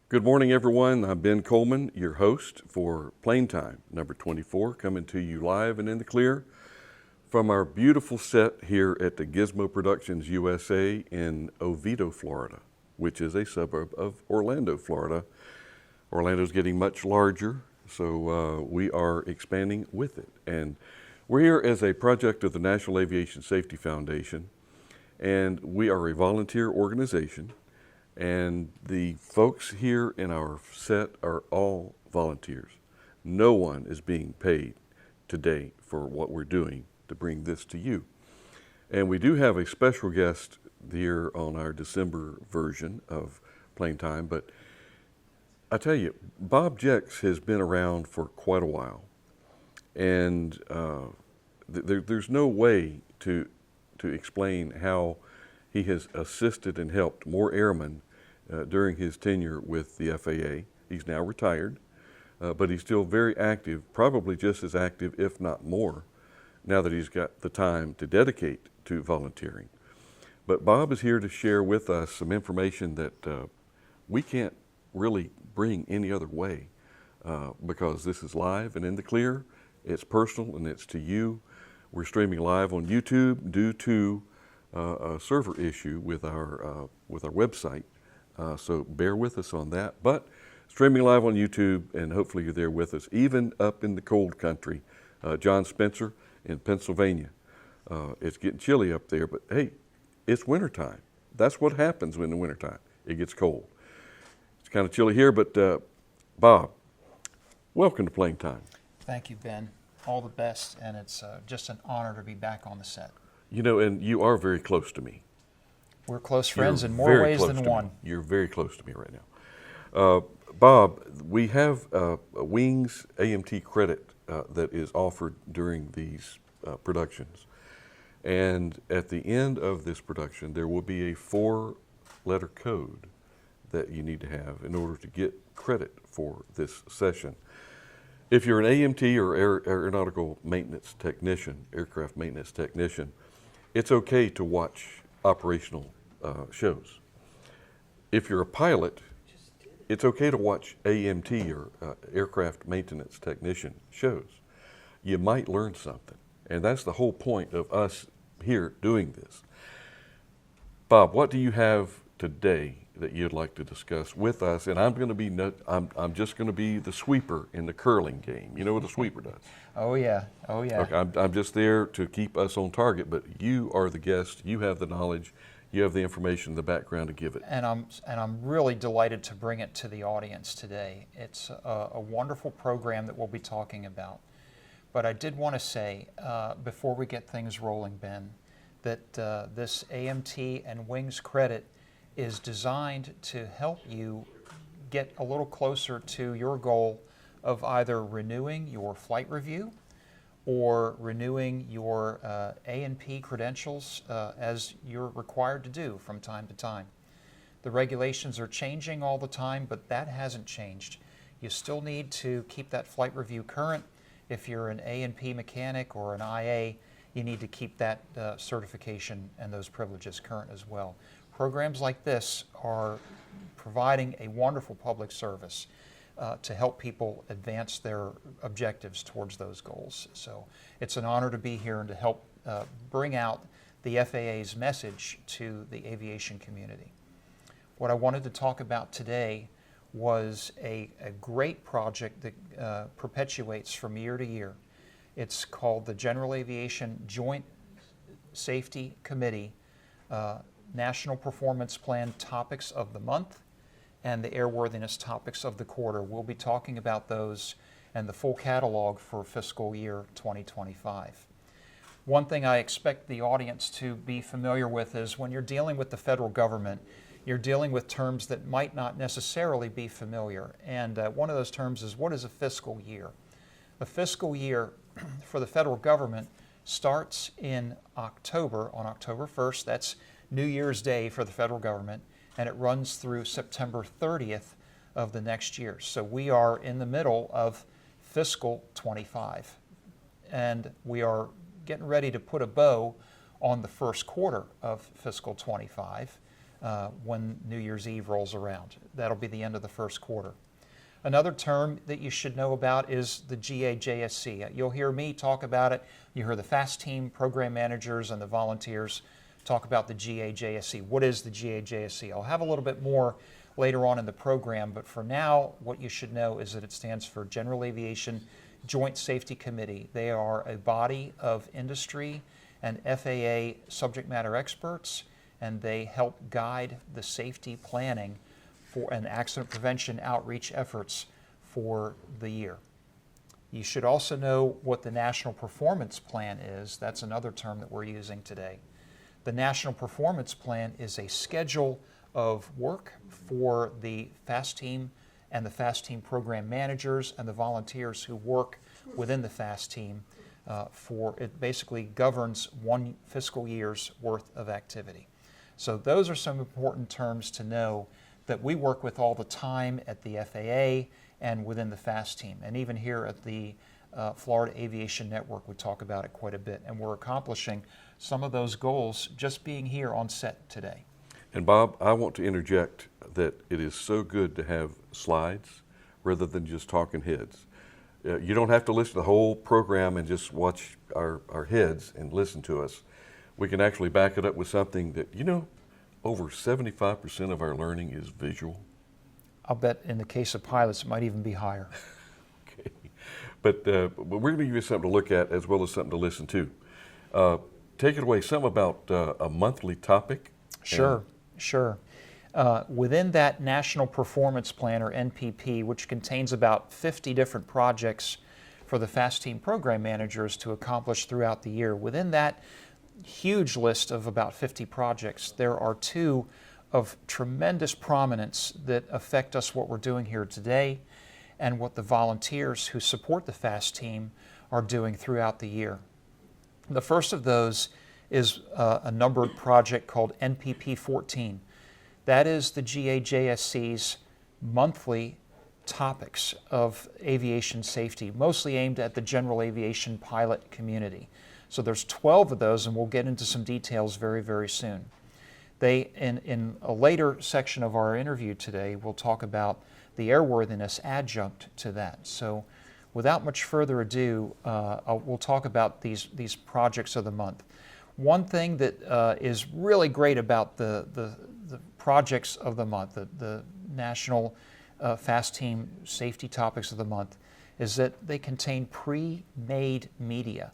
Good morning, everyone. I'm Ben Coleman, your host for Plane Time, number 24, coming to you live and in the clear from our beautiful set here at the Gizmo Productions USA in Oviedo, Florida, which is a suburb of Orlando, Florida. Orlando's getting much larger, so we are expanding with it. And we're here as a project of the National Aviation Safety Foundation, and we are a volunteer organization. And the folks here in our set are all volunteers. No one is being paid today for what we're doing to bring this to you. And we do have a special guest here on our December version of Plane Time, but I tell you, Bob Jex has been around for quite a while. And there's no way to explain how he has assisted and helped more airmen during his tenure with the FAA. He's now retired, but he's still very active, probably just as active, if not more, now that he's got the time to dedicate to volunteering. But Bob is here to share with us some information that we can't really bring any other way because this is live and in the clear. It's personal and it's to you. We're streaming live on YouTube due to a server issue with our website. So bear with us on that, but streaming live on YouTube, and hopefully you're there with us, even up in the cold country. John Spencer in Pennsylvania. It's getting chilly up there, but hey, it's wintertime. That's what happens in the wintertime. It gets cold. It's kind of chilly here, but Bob, welcome to Plane Time. Thank you, Ben. All the best, and it's just an honor to be back on the set. You know, and you are very close to me. We're close friends in more ways than one. You're very close to me right now. Bob, we have a Wings AMT credit that is offered during these productions. And at the end of this production, there will be a 4-letter code that you need to have in order to get credit for this session. If you're an AMT or aeronautical maintenance technician, aircraft maintenance technician, it's okay to watch operational shows. If you're a pilot, it's okay to watch AMT or aircraft maintenance technician shows. You might learn something, and that's the whole point of us here doing this. Bob, what do you have today that you'd like to discuss with us? And I'm I'm just going to be the sweeper in the curling game. You know what a sweeper does? Oh yeah, oh yeah. Okay, I'm just there to keep us on target, but you are the guest. You have the knowledge. You have the information, the background to give it. And I'm really delighted to bring it to the audience today. It's a wonderful program that we'll be talking about. But I did want to say, before we get things rolling, Ben, that this AMT and Wings credit is designed to help you get a little closer to your goal of either renewing your flight review or renewing your A&P credentials as you're required to do from time to time. The regulations are changing all the time, but that hasn't changed. You still need to keep that flight review current. If you're an A&P mechanic or an IA, you need to keep that certification and those privileges current as well. Programs like this are providing a wonderful public service to help people advance their objectives towards those goals. So it's an honor to be here and to help bring out the FAA's message to the aviation community. What I wanted to talk about today was a great project that perpetuates from year to year. It's called the General Aviation Joint Safety Committee National Performance Plan Topics of the Month and the Airworthiness Topics of the Quarter. We'll be talking about those and the full catalog for fiscal year 2025. One thing I expect the audience to be familiar with is when you're dealing with the federal government, you're dealing with terms that might not necessarily be familiar. And one of those terms is, what is a fiscal year? A fiscal year for the federal government starts in October, on October 1st. That's New Year's Day for the federal government, and it runs through September 30th of the next year. So we are in the middle of fiscal 25, and we are getting ready to put a bow on the first quarter of fiscal 25. when New Year's Eve rolls around. That'll be the end of the first quarter. Another term that you should know about is the GAJSC. You'll hear me talk about it. You hear the FAST team program managers and the volunteers talk about the GAJSC. What is the GAJSC? I'll have a little bit more later on in the program, but for now, what you should know is that it stands for General Aviation Joint Safety Committee. They are a body of industry and FAA subject matter experts, and they help guide the safety planning for and accident prevention outreach efforts for the year. You should also know what the National Performance Plan is. That's another term that we're using today. The National Performance Plan is a schedule of work for the FAST team and the FAST team program managers and the volunteers who work within the FAST team. It basically governs one fiscal year's worth of activity. So those are some important terms to know that we work with all the time at the FAA and within the FAST team. And even here at the Florida Aviation Network, we talk about it quite a bit. And we're accomplishing some of those goals just being here on set today. And Bob, I want to interject that it is so good to have slides rather than just talking heads. You don't have to listen to the whole program and just watch our heads and listen to us. We can actually back it up with something that, over 75% of our learning is visual. I'll bet in the case of pilots, it might even be higher. Okay. But we're going to give you something to look at as well as something to listen to. Take it away, something about a monthly topic. Sure. Within that National Performance Plan, or NPP, which contains about 50 different projects for the FAST team program managers to accomplish throughout the year, within that huge list of about 50 projects, there are two of tremendous prominence that affect us, what we're doing here today, and what the volunteers who support the FAST team are doing throughout the year. The first of those is a numbered project called NPP 14. That is the GAJSC's monthly topics of aviation safety, mostly aimed at the general aviation pilot community. So there's 12 of those, and we'll get into some details very, very soon. In a later section of our interview today, we'll talk about the airworthiness adjunct to that. So without much further ado, we'll talk about these projects of the month. One thing that is really great about the projects of the month, the National FAST Team Safety Topics of the Month, is that they contain pre-made media.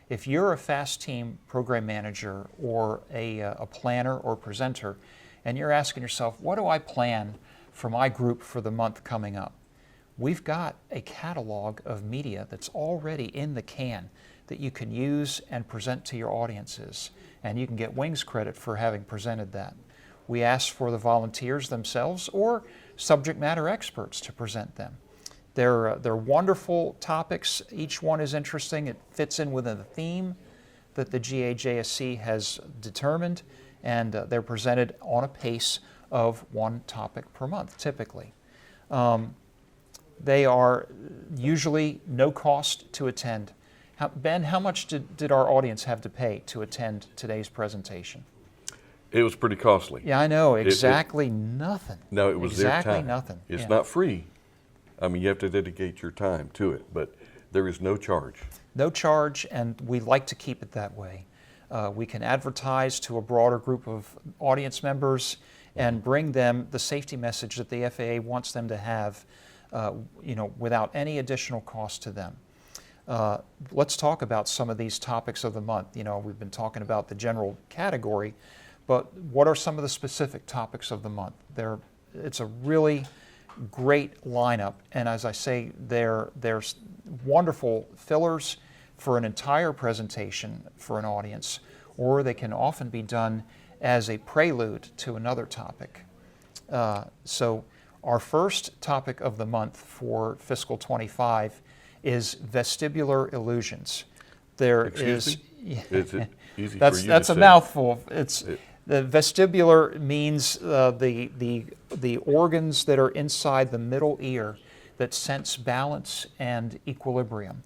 If you're a FAST team program manager or a planner or presenter, and you're asking yourself, what do I plan for my group for the month coming up? We've got a catalog of media that's already in the can that you can use and present to your audiences, and you can get wings credit for having presented that. We ask for the volunteers themselves or subject matter experts to present them. They're wonderful topics. Each one is interesting. It fits in within the theme that the GAJSC has determined, and they're presented on a pace of one topic per month, typically. They are usually no cost to attend. Ben, how much did our audience have to pay to attend today's presentation? It was pretty costly. Yeah, I know. Exactly nothing. No, it was exactly their time. Nothing. It's Yeah. not free. I mean, you have to dedicate your time to it, but there is no charge. No charge, and we like to keep it that way. We can advertise to a broader group of audience members and bring them the safety message that the FAA wants them to have, without any additional cost to them. Let's talk about some of these topics of the month. We've been talking about the general category, but what are some of the specific topics of the month? It's a really great lineup, and as I say, there's wonderful fillers for an entire presentation for an audience, or they can often be done as a prelude to another topic. So our first topic of the month for fiscal 25 is vestibular illusions. Excuse me? Is it easy that's for you that's to a say? mouthful. The vestibular means the organs that are inside the middle ear that sense balance and equilibrium.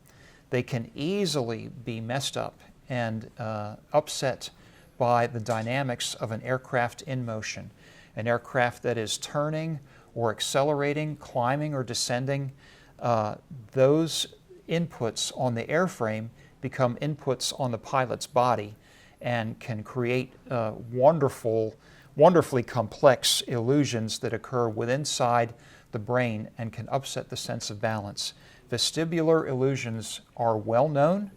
They can easily be messed up and upset by the dynamics of an aircraft in motion. An aircraft that is turning or accelerating, climbing or descending, those inputs on the airframe become inputs on the pilot's body and can create wonderfully complex illusions that occur inside the brain and can upset the sense of balance. Vestibular illusions are well known.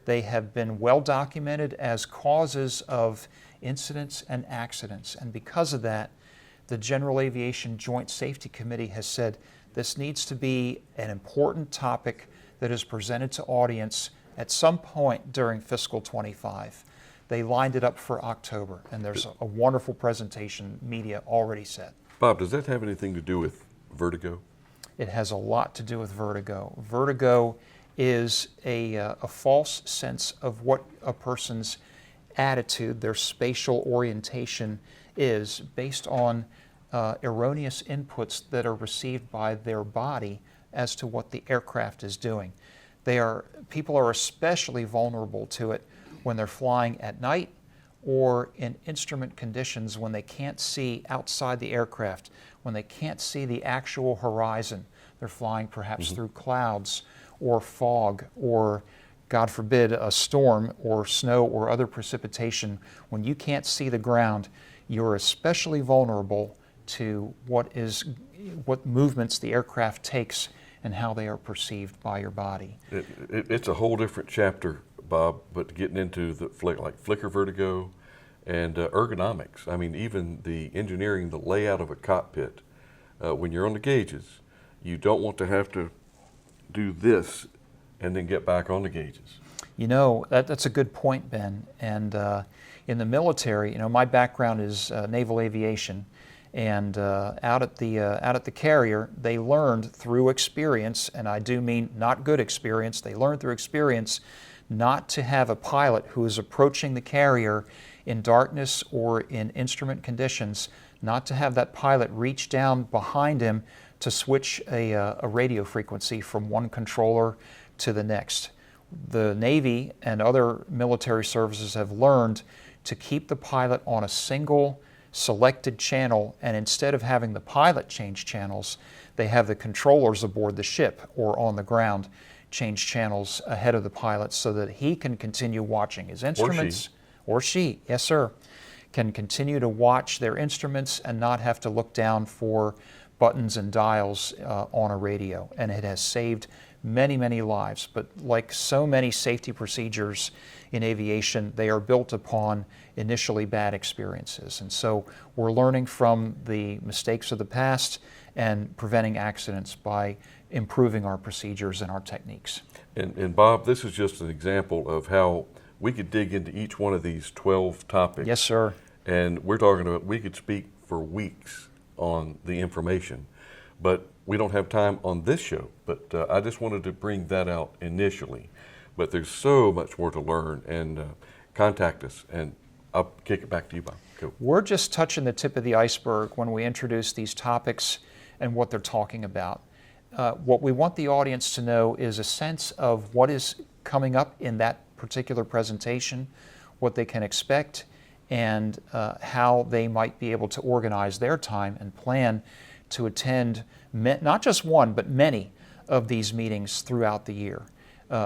They have been well documented as causes of incidents and accidents. And because of that, the General Aviation Joint Safety Committee has said this needs to be an important topic that is presented to audience at some point during fiscal 25. They lined it up for October, and there's a wonderful presentation media already set. Bob, does that have anything to do with vertigo? It has a lot to do with vertigo. Vertigo is a false sense of what a person's attitude, their spatial orientation is based on erroneous inputs that are received by their body as to what the aircraft is doing. People are especially vulnerable to it when they're flying at night or in instrument conditions when they can't see outside the aircraft, when they can't see the actual horizon. They're flying perhaps through clouds or fog or, God forbid, a storm or snow or other precipitation. When you can't see the ground, you're especially vulnerable to what movements the aircraft takes and how they are perceived by your body. It's a whole different chapter, Bob, but getting into the flicker vertigo and ergonomics. I mean, even the engineering, the layout of a cockpit, when you're on the gauges, you don't want to have to do this and then get back on the gauges. You know, that's a good point, Ben. And in the military, you know, my background is naval aviation. And out at the carrier, they learned through experience, and I do mean not good experience, they learned through experience not to have a pilot who is approaching the carrier in darkness or in instrument conditions, not to have that pilot reach down behind him to switch a radio frequency from one controller to the next. The Navy and other military services have learned to keep the pilot on a single selected channel, and instead of having the pilot change channels, they have the controllers aboard the ship or on the ground change channels ahead of the pilot so that he can continue watching his instruments. Or she, yes sir, can continue to watch their instruments and not have to look down for buttons and dials on a radio. And it has saved many lives. But like so many safety procedures in aviation, they are built upon initially bad experiences. And so we're learning from the mistakes of the past and preventing accidents by improving our procedures and our techniques. And Bob, this is just an example of how we could dig into each one of these 12 topics. Yes, sir. And we're talking about, we could speak for weeks on the information, but we don't have time on this show. But I just wanted to bring that out initially. But there's so much more to learn, and contact us, and I'll kick it back to you, Bob. Go. We're just touching the tip of the iceberg when we introduce these topics and what they're talking about. What we want the audience to know is a sense of what is coming up in that particular presentation, what they can expect, and how they might be able to organize their time and plan to attend not just one, but many of these meetings throughout the year.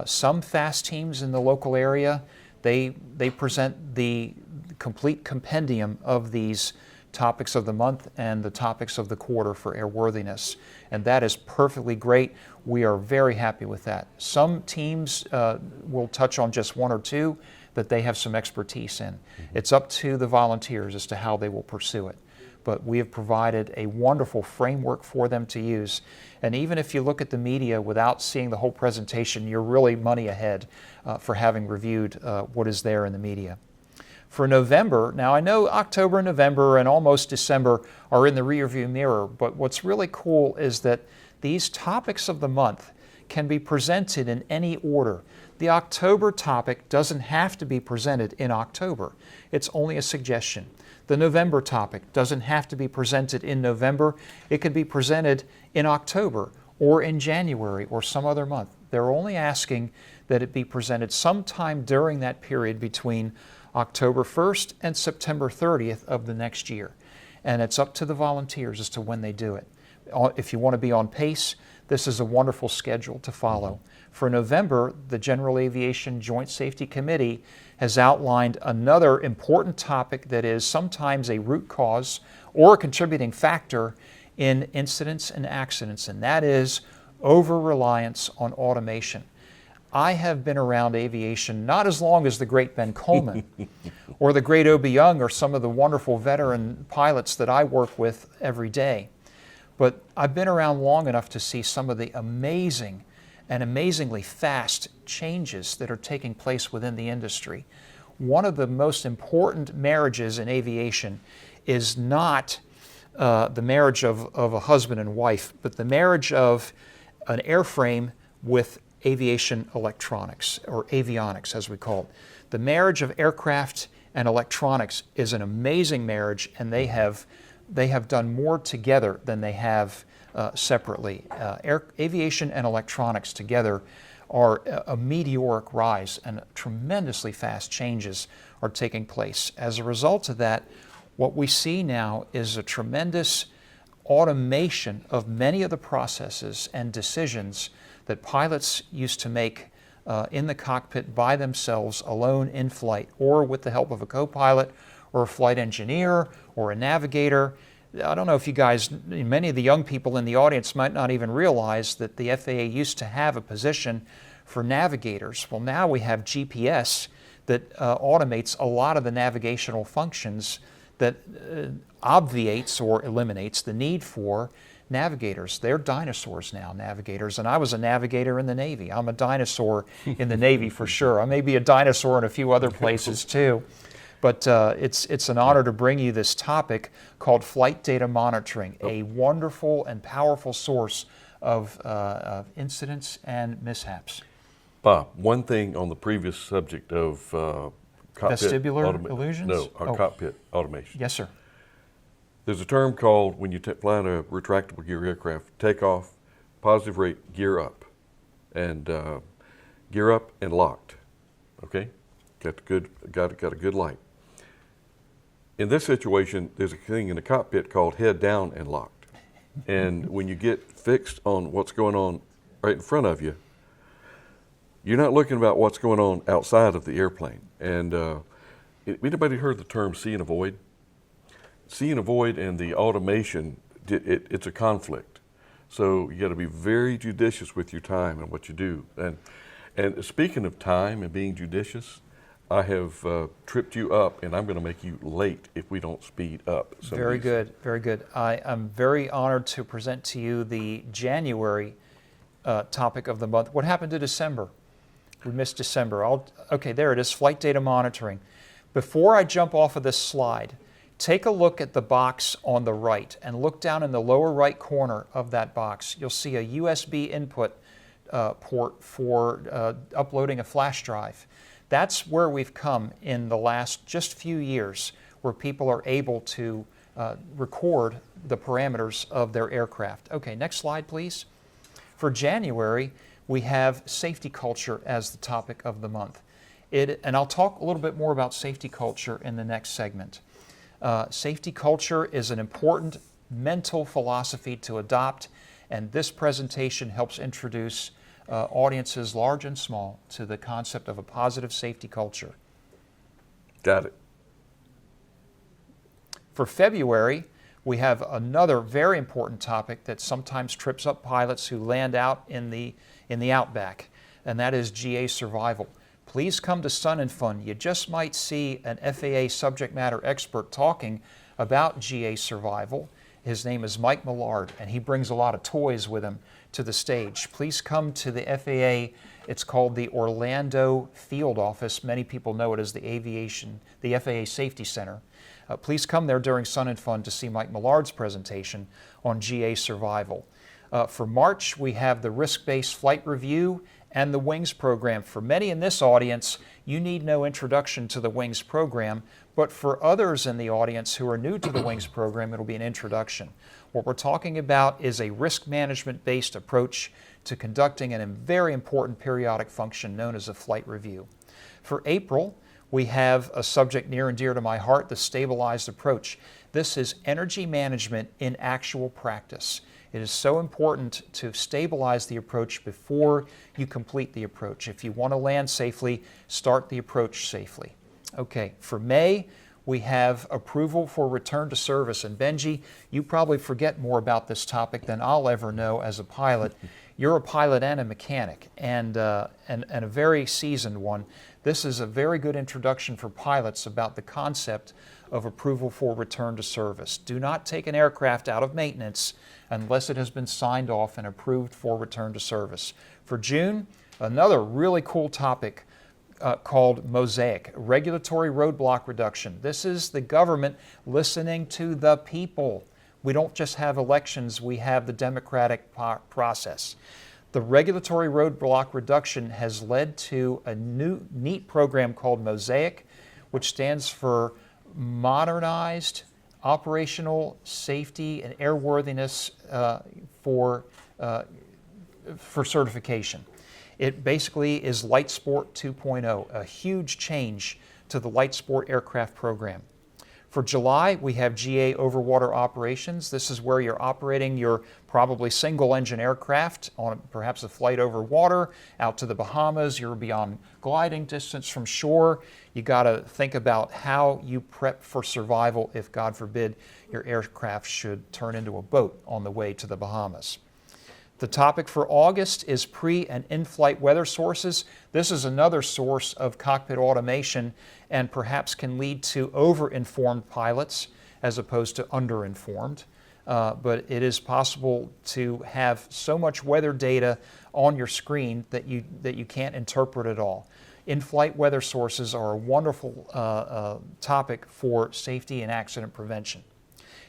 Some FAST teams in the local area, they present the complete compendium of these topics of the month and the topics of the quarter for airworthiness. And that is perfectly great. We are very happy with that. Some teams will touch on just one or two that they have some expertise in. It's up to the volunteers as to how they will pursue it. But we have provided a wonderful framework for them to use. And even if you look at the media without seeing the whole presentation, you're really money ahead for having reviewed what is there in the media. For November, now I know October, November, and almost December are in the rearview mirror, but what's really cool is that these topics of the month can be presented in any order. The October topic doesn't have to be presented in October. It's only a suggestion. The November topic doesn't have to be presented in November. It could be presented in October or in January or some other month. They're only asking that it be presented sometime during that period between October 1st and September 30th of the next year. And it's up to the volunteers as to when they do it. If you want to be on pace, this is a wonderful schedule to follow. For November, the General Aviation Joint Safety Committee has outlined another important topic that is sometimes a root cause or a contributing factor in incidents and accidents, and that is over-reliance on automation. I have been around aviation not as long as the great Ben Coleman or the great Obie Young or some of the wonderful veteran pilots that I work with every day. But I've been around long enough to see some of the amazing and amazingly fast changes that are taking place within the industry. One of the most important marriages in aviation is not the marriage of a husband and wife, but the marriage of an airframe with aviation electronics, or avionics as we call it. The marriage of aircraft and electronics is an amazing marriage, and they have done more together than they have separately. Aviation and electronics together are a meteoric rise, and tremendously fast changes are taking place. As a result of that, what we see now is a tremendous automation of many of the processes and decisions that pilots used to make in the cockpit by themselves, alone in flight, or with the help of a co-pilot or a flight engineer or a navigator. I don't know if you guys, many of the young people in the audience might not even realize that the FAA used to have a position for navigators. Well, now we have GPS that automates a lot of the navigational functions that obviates or eliminates the need for navigators. They're dinosaurs now, navigators, and I was a navigator in the Navy. I'm a dinosaur in the Navy for sure. I may be a dinosaur in a few other places too. But it's an honor to bring you this topic called flight data monitoring, a wonderful and powerful source of incidents and mishaps. Bob, one thing on the previous subject of cockpit vestibular illusions? No, cockpit automation. Yes, sir. There's a term called, when you fly in a retractable gear aircraft, takeoff, positive rate, gear up, and locked. Okay, got a good light. In this situation, there's a thing in the cockpit called head down and locked. And when you get fixed on what's going on right in front of you, you're not looking about what's going on outside of the airplane. And anybody heard the term see and avoid? See and avoid and the automation, it's a conflict. So you got to be very judicious with your time and what you do. And speaking of time and being judicious, I have tripped you up, and I'm going to make you late if we don't speed up. Very good, very good. I'm very honored to present to you the January topic of the month. What happened to December? We missed December. Okay, there it is, flight data monitoring. Before I jump off of this slide, take a look at the box on the right and look down in the lower right corner of that box. You'll see a USB input port for uploading a flash drive. That's where we've come in the last just few years, where people are able to record the parameters of their aircraft. Okay, next slide, please. For January, we have safety culture as the topic of the month. And I'll talk a little bit more about safety culture in the next segment. Safety culture is an important mental philosophy to adopt, and this presentation helps introduce audiences large and small to the concept of a positive safety culture. Got it. For February, we have another very important topic that sometimes trips up pilots who land out in the outback, and that is GA survival. Please come to Sun and Fun. You just might see an FAA subject matter expert talking about GA survival. His name is Mike Millard, and he brings a lot of toys with him to the stage. Please come to the FAA. It's called the Orlando Field Office. Many people know it as the FAA Safety Center. Please come there during Sun and Fun to see Mike Millard's presentation on GA survival. For March, we have the risk-based flight review and the WINGS program. For many in this audience, you need no introduction to the WINGS program, but for others in the audience who are new to the WINGS program, it'll be an introduction. What we're talking about is a risk management-based approach to conducting a very important periodic function known as a flight review. For April, we have a subject near and dear to my heart, the stabilized approach. This is energy management in actual practice. It is so important to stabilize the approach before you complete the approach. If you want to land safely, start the approach safely. Okay, for May, we have approval for return to service. And Benji, you probably forget more about this topic than I'll ever know as a pilot. You're a pilot and a mechanic, and a very seasoned one. This is a very good introduction for pilots about the concept of approval for return to service. Do not take an aircraft out of maintenance unless it has been signed off and approved for return to service. For June, another really cool topic called Mosaic, regulatory roadblock reduction. This is the government listening to the people. We don't just have elections, we have the democratic process. The regulatory roadblock reduction has led to a new neat program called Mosaic, which stands for Modernized Operational Safety and Airworthiness for certification. It basically is Light Sport 2.0, a huge change to the Light Sport aircraft program. For July, we have GA overwater operations. This is where you're operating your probably single-engine aircraft on perhaps a flight over water out to the Bahamas. You're beyond gliding distance from shore. You got to think about how you prep for survival if, God forbid, your aircraft should turn into a boat on the way to the Bahamas. The topic for August is pre- and in-flight weather sources. This is another source of cockpit automation and perhaps can lead to over-informed pilots as opposed to under-informed. But it is possible to have so much weather data on your screen that you can't interpret it all. In-flight weather sources are a wonderful topic for safety and accident prevention.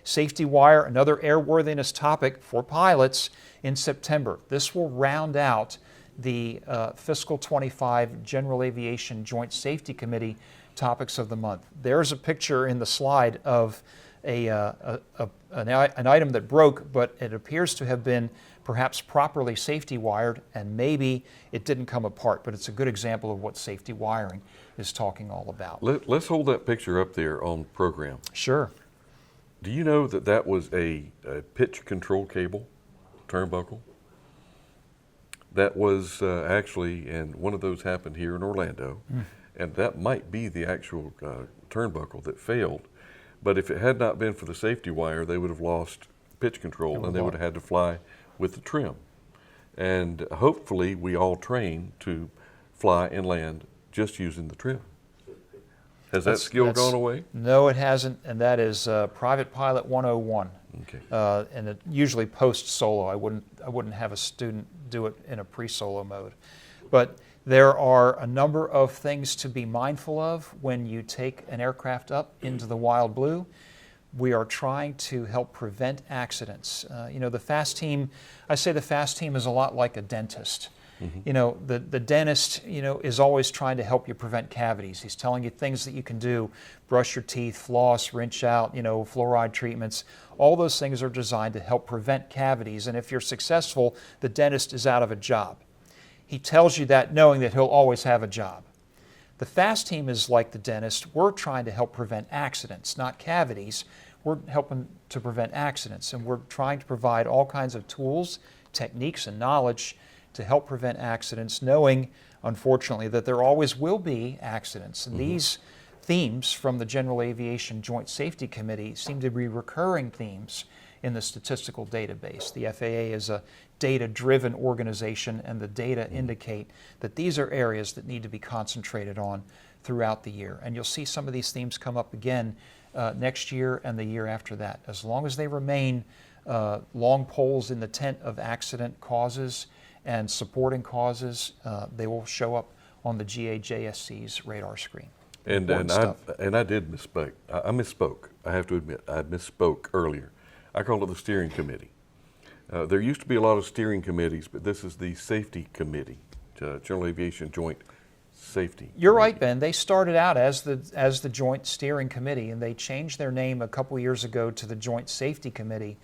Safety wire, another airworthiness topic for pilots in September. This will round out the fiscal 25 General Aviation Joint Safety Committee topics of the month. There's a picture in the slide of an item that broke, but it appears to have been perhaps properly safety wired, and maybe it didn't come apart, but it's a good example of what safety wiring is talking all about. Let's hold that picture up there on program. Sure. Do you know that that was a pitch control cable, turnbuckle? That was actually, and one of those happened here in Orlando, and that might be the actual turnbuckle that failed. But if it had not been for the safety wire, they would have lost pitch control, and they would have had to fly with the trim. And hopefully we all train to fly and land just using the trim. Has that skill gone away? No, it hasn't, and that is Private Pilot 101. Okay. And it usually post-solo. I wouldn't have a student do it in a pre-solo mode. But there are a number of things to be mindful of when you take an aircraft up into the wild blue. We are trying to help prevent accidents. The FAST team, I say the FAST team is a lot like a dentist. Mm-hmm. The dentist, is always trying to help you prevent cavities. He's telling you things that you can do: brush your teeth, floss, rinse out, fluoride treatments. All those things are designed to help prevent cavities. And if you're successful, the dentist is out of a job. He tells you that knowing that he'll always have a job. The FAST team is like the dentist. We're trying to help prevent accidents, not cavities. We're helping to prevent accidents, and we're trying to provide all kinds of tools, techniques, and knowledge to help prevent accidents, knowing, unfortunately, that there always will be accidents. And Mm-hmm. these themes from the General Aviation Joint Safety Committee seem to be recurring themes in the statistical database. The FAA is a data-driven organization, and the data indicate that these are areas that need to be concentrated on throughout the year. And you'll see some of these themes come up again next year and the year after that. As long as they remain long poles in the tent of accident causes and supporting causes, they will show up on the GAJSC's radar screen. And I did misspeak. I misspoke. I have to admit, I misspoke earlier. I called it the steering committee. There used to be a lot of steering committees, but this is the safety committee, General Aviation Joint Safety. You're right, Ben. They started out as the Joint Steering Committee, and they changed their name a couple years ago to the Joint Safety Committee.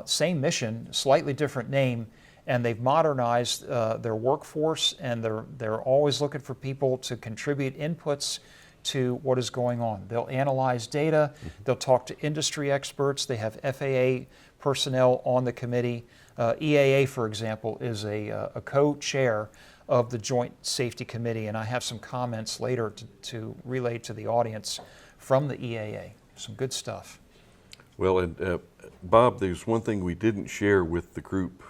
Same mission, slightly different name, and they've modernized their workforce, and they're always looking for people to contribute inputs to what is going on. They'll analyze data, they'll talk to industry experts, they have FAA personnel on the committee. EAA, for example, is a co-chair of the Joint Safety Committee, and I have some comments later to relay to the audience from the EAA. Some good stuff. Well, and Bob, there's one thing we didn't share with the group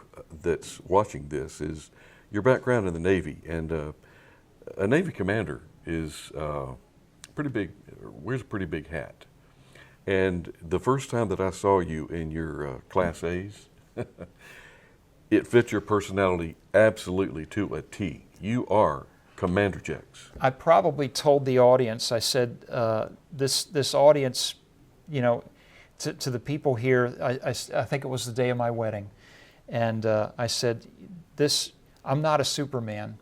that's watching this is your background in the Navy. And a Navy commander is pretty big, wears a pretty big hat. And the first time that I saw you in your Class A's, it fits your personality absolutely to a T. You are Commander Jex. I probably told the audience, I said, this audience, you know, to the people here, I think it was the day of my wedding, and I said, I'm not a Superman,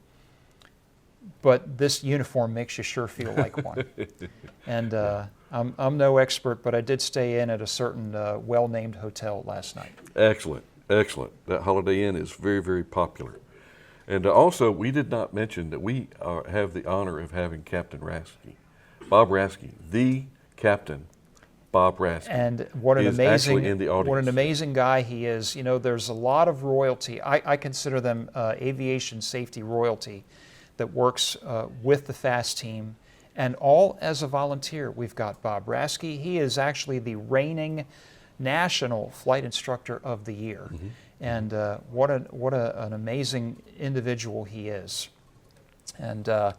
but this uniform makes you sure feel like one. And I'm no expert, but I did stay in at a certain well-named hotel last night. Excellent, excellent. That Holiday Inn is very, very popular. And also, we did not mention that we have the honor of having Captain Rasky, Bob Rasky, the captain, Bob Rasky. And what an amazing guy he is. You know, there's a lot of royalty. I consider them aviation safety royalty that works with the FAST team, and all as a volunteer. We've got Bob Rasky. He is actually the reigning National Flight Instructor of the Year. Mm-hmm. And what an amazing individual he is. And I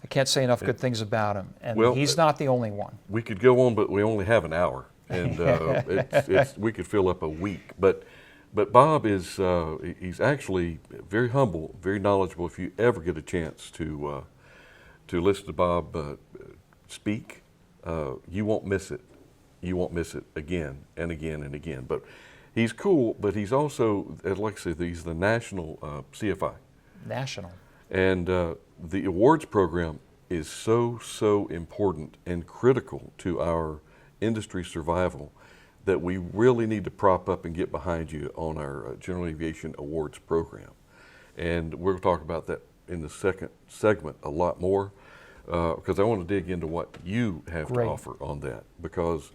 can't say enough good things about him. And well, he's not the only one. We could go on, but we only have an hour, and we could fill up a week. But Bob is he's actually very humble, very knowledgeable. If you ever get a chance to listen to Bob speak, you won't miss it. You won't miss it again and again and again. But he's cool, but he's also, like I said, he's the national CFI. National. And the awards program is so important and critical to our industry survival that we really need to prop up and get behind you on our General Aviation Awards program. And we'll talk about that in the second segment a lot more, because I want to dig into what you have to offer on that. Because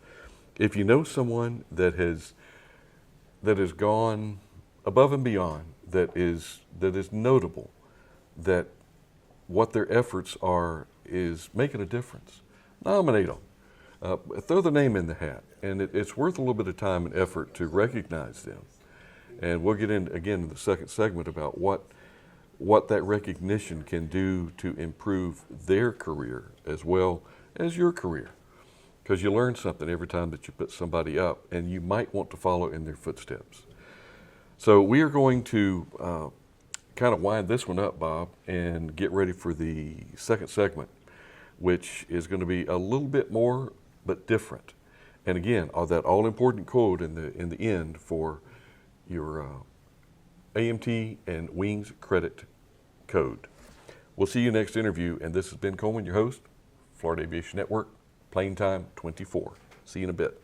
if you know someone that has gone above and beyond, that is notable, that what their efforts are is making a difference, nominate them. Throw the name in the hat, and it's worth a little bit of time and effort to recognize them. And we'll get in again in the second segment about what that recognition can do to improve their career as well as your career. Because you learn something every time that you put somebody up, and you might want to follow in their footsteps. So we are going to kind of wind this one up, Bob, and get ready for the second segment, which is going to be a little bit more but different. And again, that all-important code in the end for your AMT and Wings credit code. We'll see you next interview, and this has been Coleman, your host, Florida Aviation Network, Plane Time 24. See you in a bit.